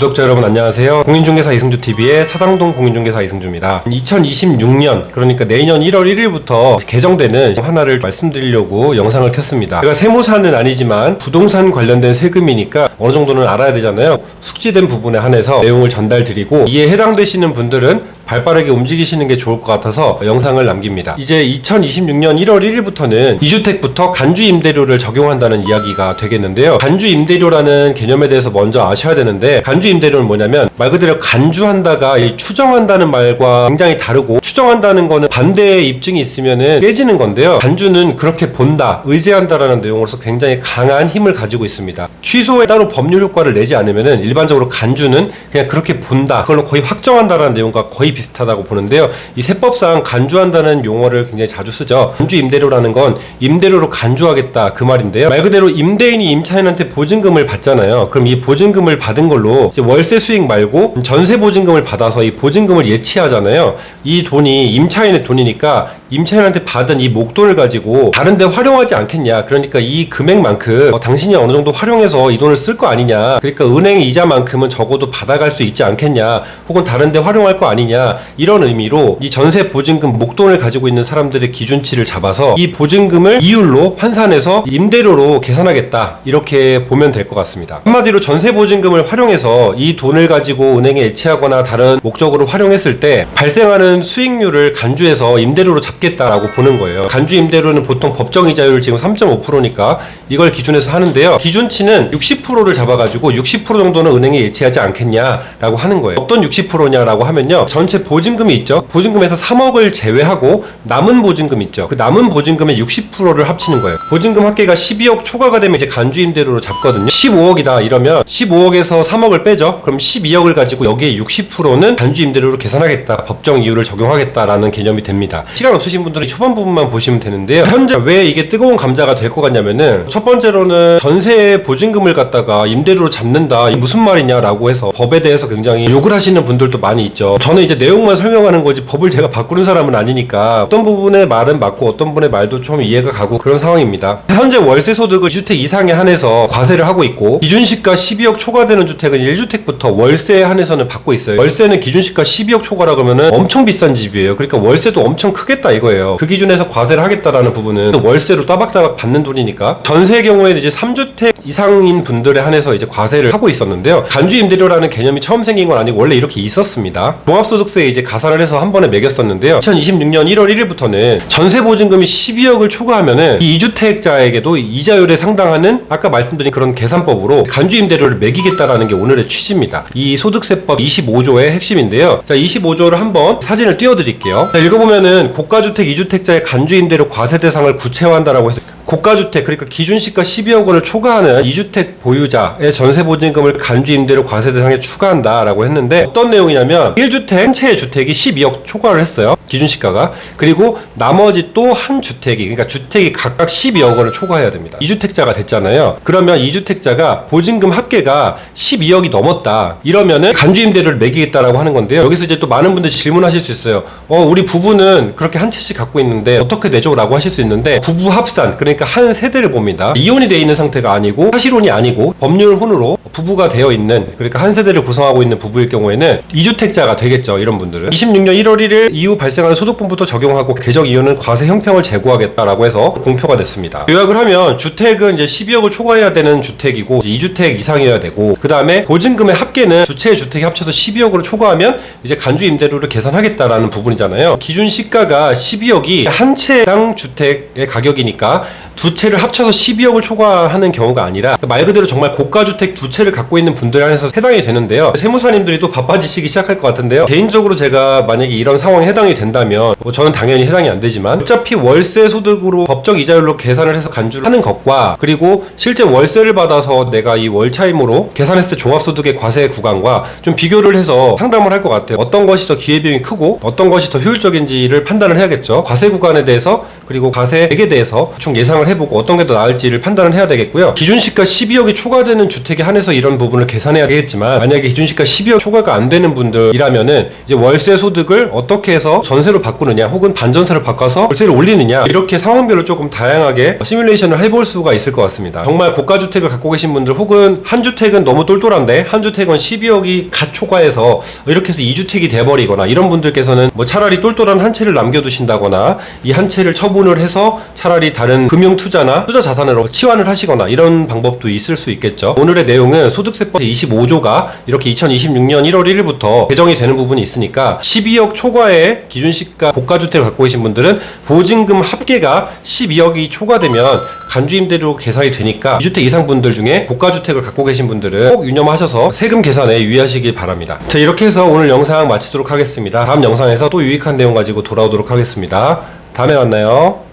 구독자 여러분 안녕하세요. 공인중개사 이승주TV의 사당동 공인중개사 이승주입니다. 2026년 그러니까 내년 1월 1일부터 개정되는 하나를 말씀드리려고 영상을 켰습니다. 제가 세무사는 아니지만 부동산 관련된 세금이니까 어느 정도는 알아야 되잖아요. 숙지된 부분에 한해서 내용을 전달드리고 이에 해당되시는 분들은 발빠르게 움직이시는 게 좋을 것 같아서 영상을 남깁니다. 이제 2026년 1월 1일부터는 2주택부터 간주 임대료를 적용한다는 이야기가 되겠는데요. 간주 임대료라는 개념에 대해서 먼저 아셔야 되는데, 간주 임대료는 뭐냐면 말 그대로 간주한다가 추정한다는 말과 굉장히 다르고, 추정한다는 거는 반대의 입증이 있으면은 깨지는 건데요. 간주는 그렇게 본다, 의지한다라는 내용으로서 굉장히 강한 힘을 가지고 있습니다. 취소에 따로 법률 효과를 내지 않으면은 일반적으로 간주는 그냥 그렇게 본다, 그걸로 거의 확정한다라는 내용과 거의 비슷하다고 보는데요. 이 세법상 간주한다는 용어를 굉장히 자주 쓰죠. 간주 임대료라는 건 임대료로 간주하겠다 그 말인데요. 말 그대로 임대인이 임차인한테 보증금을 받잖아요. 그럼 이 보증금을 받은 걸로 이제 월세 수익 말고 전세 보증금을 받아서 이 보증금을 예치하잖아요. 이 돈이 임차인의 돈이니까 임차인한테 받은 이 목돈을 가지고 다른 데 활용하지 않겠냐. 그러니까 이 금액만큼 당신이 어느 정도 활용해서 이 돈을 쓸 거 아니냐. 그러니까 은행 이자만큼은 적어도 받아갈 수 있지 않겠냐. 혹은 다른 데 활용할 거 아니냐. 이런 의미로 이 전세 보증금 목돈을 가지고 있는 사람들의 기준치를 잡아서 이 보증금을 이율로 환산해서 임대료로 계산하겠다, 이렇게 보면 될 것 같습니다. 한마디로 전세 보증금을 활용해서 이 돈을 가지고 은행에 예치하거나 다른 목적으로 활용했을 때 발생하는 수익률을 간주해서 임대료로 잡겠다라고 보는 거예요. 간주 임대료는 보통 법정이자율 지금 3.5%니까 이걸 기준해서 하는데요. 기준치는 60%를 잡아가지고 60% 정도는 은행에 예치하지 않겠냐라고 하는 거예요. 어떤 60%냐라고 하면요, 전체 보증금이 있죠. 보증금에서 3억을 제외하고 남은 보증금 있죠. 그 남은 보증금의 60%를 합치는 거예요. 보증금 합계가 12억 초과가 되면 이제 간주 임대료로 잡거든요. 15억이다 이러면 15억에서 3억을 빼죠. 그럼 12억을 가지고 여기에 60%는 간주 임대료로 계산하겠다, 법정 이율을 적용하겠다라는 개념이 됩니다. 시간 없으신 분들은 초반 부분만 보시면 되는데요. 현재 왜 이게 뜨거운 감자가 될 것 같냐면은, 첫 번째로는 전세 보증금을 갖다가 임대료로 잡는다, 이게 무슨 말이냐라고 해서 법에 대해서 굉장히 욕을 하시는 분들도 많이 있죠. 저는 이제 내용만 설명하는 거지 법을 제가 바꾸는 사람은 아니니까 어떤 부분의 말은 맞고 어떤 분의 말도 좀 이해가 가고 그런 상황입니다. 현재 월세 소득을 2주택 이상에 한해서 과세를 하고 있고, 기준시가 12억 초과되는 주택은 1주택부터 월세에 한해서는 받고 있어요. 월세는 기준시가 12억 초과라 그러면은 엄청 비싼 집이에요. 그러니까 월세도 엄청 크겠다 이거예요. 그 기준에서 과세를 하겠다라는 부분은 월세로 따박따박 받는 돈이니까. 전세의 경우에는 이제 3주택 이상인 분들에 한해서 이제 과세를 하고 있었는데요. 간주 임대료라는 개념이 처음 생긴 건 아니고 원래 이렇게 있었습니다. 종합소득세에 이제 가산을 해서 한 번에 매겼었는데요. 2026년 1월 1일부터는 전세 보증금이 12억을 초과하면은 이 2주택자에게도 이자율에 상당하는 아까 말씀드린 그런 계산법으로 간주 임대료를 매기겠다라는 게 오늘의 취지입니다. 이 소득세법 25조의 핵심인데요. 자, 25조를 한번 사진을 띄워드릴게요. 자, 읽어보면은 고가주택 2주택자의 간주 임대료 과세 대상을 구체화한다라고 해서, 고가주택 그러니까 기준시가 12억 원을 초과하는 2주택 보유자의 전세보증금을 간주 임대료 과세 대상에 추가한다라고 했는데, 어떤 내용이냐면 1주택 한 채의 주택이 12억 초과를 했어요, 기준시가가. 그리고 나머지 또 한 주택이, 그러니까 주택이 각각 12억 원을 초과해야 됩니다. 2주택자가 됐잖아요. 그러면 2주택자가 보증금 합계가 12억이 넘었다 이러면은 간주 임대료를 매기겠다라고 하는 건데요. 여기서 이제 또 많은 분들이 질문하실 수 있어요. 우리 부부는 그렇게 한 채씩 갖고 있는데 어떻게 내죠? 라고 하실 수 있는데, 부부 합산, 그러니까 한 세대를 봅니다. 이혼이 되어 있는 상태가 아니고 사실혼이 아니고 법률혼으로 부부가 되어 있는, 그러니까 한 세대를 구성하고 있는 부부일 경우에는 2주택자가 되겠죠. 이런 분들은 26년 1월 1일 이후 발생하는 소득분부터 적용하고 계적 이유는 과세 형평을 제고하겠다라고 해서 공표가 됐습니다. 요약을 하면 주택은 이제 12억을 초과해야 되는 주택이고 2주택 이상이어야 되고, 그 다음에 보증금의 합계는 두 채의 주택이 합쳐서 12억으로 초과하면 이제 간주 임대료를 계산하겠다라는 부분이잖아요. 기준 시가가 12억이 한 채당 주택의 가격이니까 두 채를 합쳐서 12억을 초과하는 경우가 아니라 말 그대로 정말 고가주택 두 채를 갖고 있는 분들 안에서 해당이 되는데요. 세무사님들이 또 바빠지시기 시작할 것 같은데요. 개인적으로 제가 만약에 이런 상황에 해당이 된다면 저는 당연히 해당이 안 되지만, 어차피 월세 소득으로 법정 이자율로 계산을 해서 간주를 하는 것과, 그리고 실제 월세를 받아서 내가 이 월차임으로 계산했을 때 종합소득의 과세 구간과 좀 비교를 해서 상담을 할 것 같아요. 어떤 것이 더 기회비용이 크고 어떤 것이 더 효율적인지를 판단을 해야겠죠. 과세 구간에 대해서 그리고 과세액에 대해서 총 예상을 생각을 해보고 어떤 게 더 나을지를 판단을 해야 되겠고요. 기준시가 12억이 초과되는 주택에 한해서 이런 부분을 계산해야 되겠지만, 만약에 기준시가 12억 초과가 안 되는 분들이라면은 이제 월세 소득을 어떻게 해서 전세로 바꾸느냐 혹은 반전세로 바꿔서 월세를 올리느냐, 이렇게 상황별로 조금 다양하게 시뮬레이션을 해볼 수가 있을 것 같습니다. 정말 고가주택을 갖고 계신 분들, 혹은 한 주택은 너무 똘똘한데 한 주택은 12억이 갓 초과해서 이렇게 해서 2주택이 돼버리거나, 이런 분들께서는 뭐 차라리 똘똘한 한 채를 남겨두신다거나 이 한 채를 처분을 해서 차라리 다른 금융투자나 투자 자산으로 치환을 하시거나, 이런 방법도 있을 수 있겠죠. 오늘의 내용은 소득세법 25조가 이렇게 2026년 1월 1일부터 개정이 되는 부분이 있으니까 12억 초과의 기준시가 고가주택을 갖고 계신 분들은 보증금 합계가 12억이 초과되면 간주임대로 계산이 되니까 2주택 이상 분들 중에 고가주택을 갖고 계신 분들은 꼭 유념하셔서 세금 계산에 유의하시길 바랍니다. 자, 이렇게 해서 오늘 영상 마치도록 하겠습니다. 다음 영상에서 또 유익한 내용 가지고 돌아오도록 하겠습니다. 다음에 만나요.